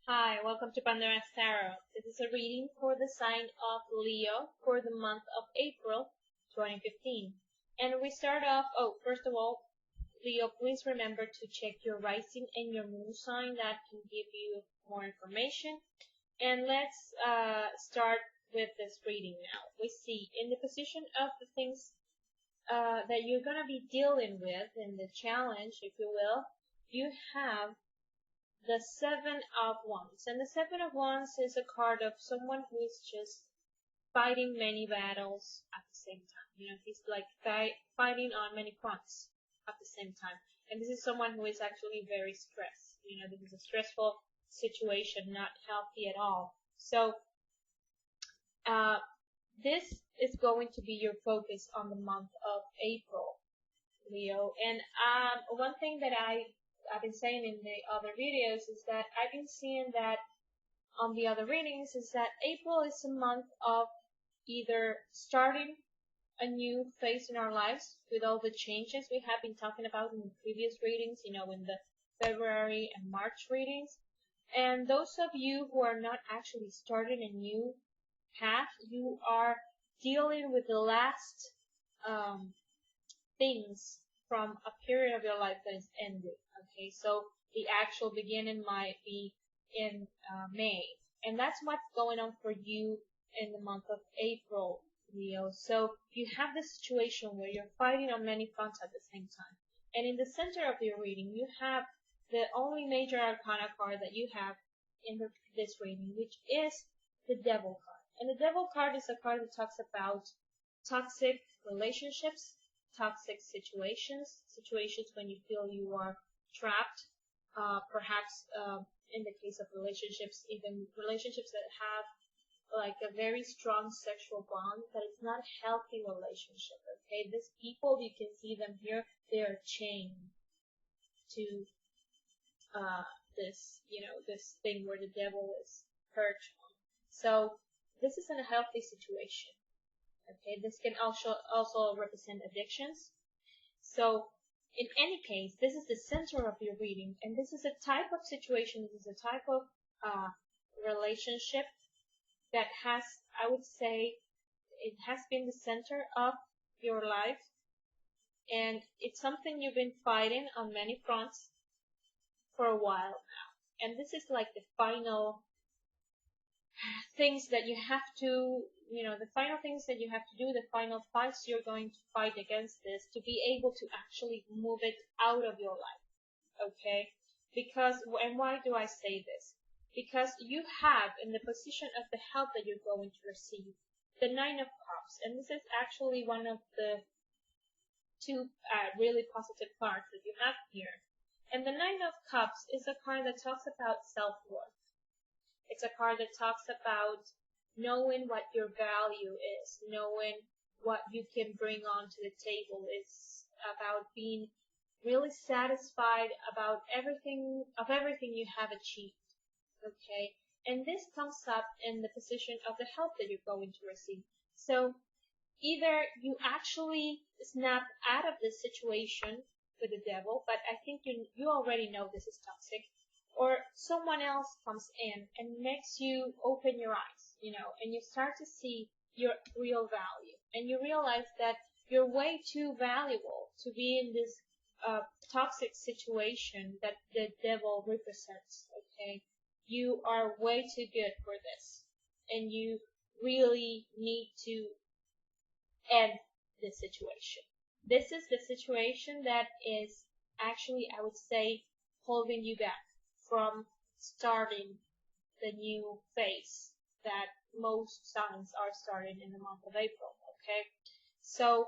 Hi, welcome to Pandora's Tarot. This is a reading for the sign of Leo for the month of April 2015. And we start off, first of all, Leo, please remember to check your rising and your moon sign. That can give you more information. And let's start with this reading now. We see in the position of the things that you're going to be dealing with in the challenge, if you will, you have the Seven of Wands. And the Seven of Wands is a card of someone who is just fighting many battles at the same time. He's like fighting on many fronts at the same time. And this is someone who is actually very stressed. This is a stressful situation, not healthy at all. So, this is going to be your focus on the month of April, Leo. And one thing that I've been saying in the other videos is that I've been seeing that on the other readings is that April is a month of either starting a new phase in our lives with all the changes we have been talking about in previous readings, in the February and March readings. And those of you who are not actually starting a new path, you are dealing with the last things from a period of your life that is ending. Okay, so the actual beginning might be in May, and that's what's going on for you in the month of April, Leo. So you have this situation where you're fighting on many fronts at the same time, and in the center of your reading, you have the only major arcana card that you have in this reading, which is the Devil card. And the Devil card is a card that talks about toxic relationships, toxic situations when you feel you are trapped, perhaps in the case of relationships, even relationships that have like a very strong sexual bond, but it's not a healthy relationship. Okay, these people, you can see them here, they are chained to this thing where the devil is perched on. So this isn't a healthy situation. Okay, this can also represent addictions. So in any case, this is the center of your reading, and this is a type of situation, this is a type of relationship that has, I would say, it has been the center of your life, and it's something you've been fighting on many fronts for a while now. And this is like the final things that you have to, the final things that you have to do, the final fights you're going to fight against this to be able to actually move it out of your life. Okay? Because, and why do I say this? Because you have in the position of the help that you're going to receive the Nine of Cups, and this is actually one of the two really positive cards that you have here. And the Nine of Cups is a card that talks about self-worth. It's a card that talks about knowing what your value is, knowing what you can bring onto the table. It's about being really satisfied about everything you have achieved. Okay, and this comes up in the position of the help that you're going to receive. So either you actually snap out of this situation with the devil, but I think you already know this is toxic, or someone else comes in and makes you open your eyes, and you start to see your real value, and you realize that you're way too valuable to be in this toxic situation that the devil represents. Okay, you are way too good for this, and you really need to end this situation. This is the situation that is actually, I would say, holding you back from starting the new phase that most signs are starting in the month of April. Okay, so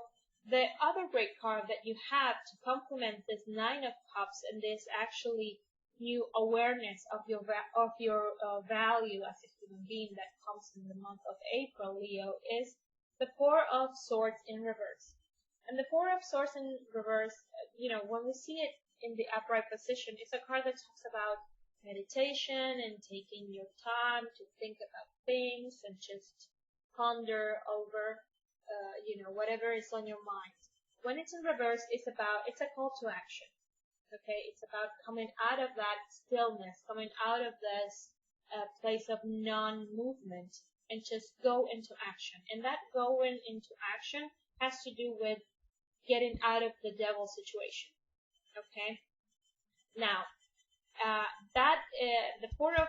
the other great card that you have to complement this Nine of Cups and this actually new awareness of your value as a human being that comes in the month of April, Leo, is the Four of Swords in reverse. And the Four of Swords in reverse, when we see it in the upright position, it's a card that talks about meditation and taking your time to think about things and just ponder over, whatever is on your mind. When it's in reverse, it's a call to action. Okay, it's about coming out of that stillness, coming out of this a place of non-movement and just go into action. And that going into action has to do with getting out of the devil situation. Okay? Now, the Four of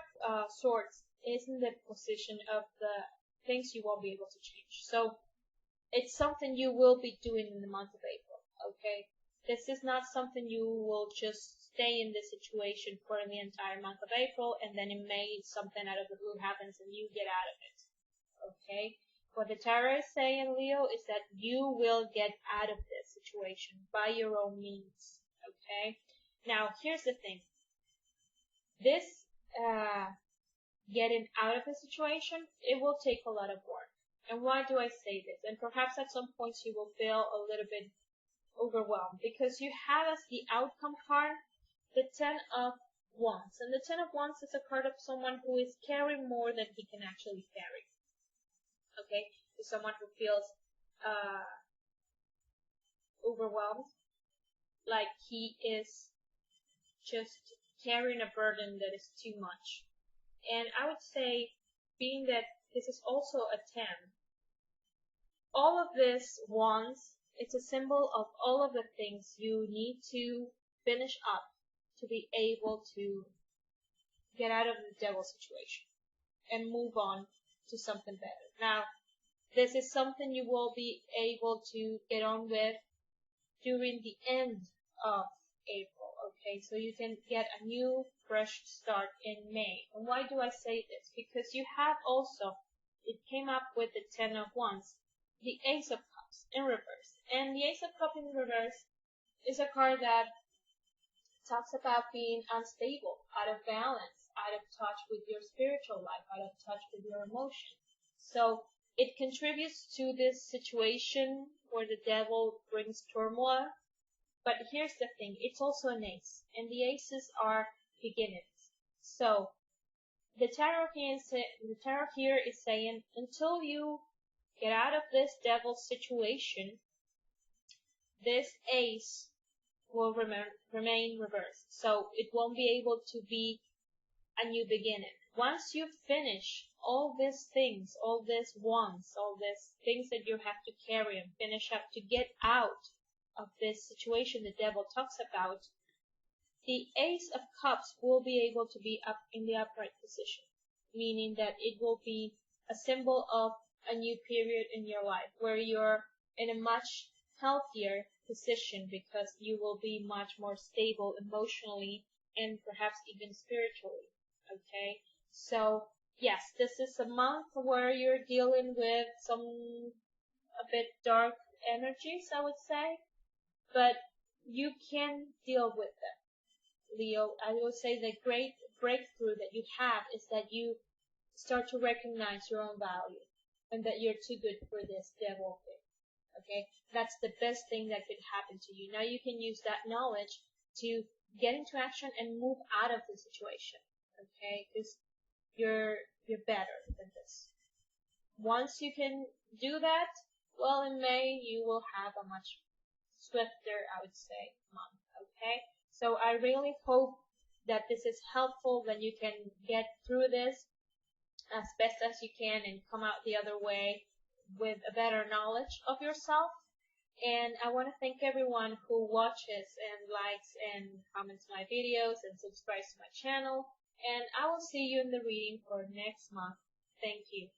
Swords is in the position of the things you won't be able to change. So it's something you will be doing in the month of April. Okay, this is not something you will just stay in this situation for the entire month of April, and then in May something out of the blue happens and you get out of it. Okay, what the tarot is saying, Leo, is that you will get out of this situation by your own means. Okay, now here's the thing. This getting out of the situation, it will take a lot of work. And why do I say this? And perhaps at some points you will feel a little bit overwhelmed because you have as the outcome card the Ten of Wands. And the Ten of Wands is a card of someone who is carrying more than he can actually carry. Okay? It's someone who feels overwhelmed, like he is just carrying a burden that is too much. And I would say, being that this is also a 10, all of this wands, it's a symbol of all of the things you need to finish up to be able to get out of the devil situation and move on to something better. Now, this is something you will be able to get on with during the end of April, okay? So you can get a new fresh start in May. And why do I say this? Because you have also, it came up with the Ten of Wands, the Ace of Cups in reverse. And the Ace of Cups in reverse is a card that talks about being unstable, out of balance, out of touch with your spiritual life, out of touch with your emotions. So it contributes to this situation where the devil brings turmoil. But here's the thing, it's also an ace, and the aces are beginnings. So the tarot here is saying, until you get out of this devil situation, this ace will remain reversed. So it won't be able to be a new beginning. Once you finish all these things, all these wands, all these things that you have to carry and finish up to get out of this situation the devil talks about, the Ace of Cups will be able to be up in the upright position, meaning that it will be a symbol of a new period in your life where you're in a much healthier position because you will be much more stable emotionally and perhaps even spiritually. Okay, so yes, this is a month where you're dealing with some a bit dark energies, I would say, but you can deal with them. Leo, I would say the great breakthrough that you have is that you start to recognize your own value and that you're too good for this devil thing. Okay, that's the best thing that could happen to you. Now you can use that knowledge to get into action and move out of the situation. Okay, because you're better than this. Once you can do that, well, in May you will have a much swifter, I would say, month. Okay, so I really hope that this is helpful, that you can get through this as best as you can and come out the other way with a better knowledge of yourself. And I want to thank everyone who watches and likes and comments my videos and subscribes to my channel. And I will see you in the reading for next month. Thank you.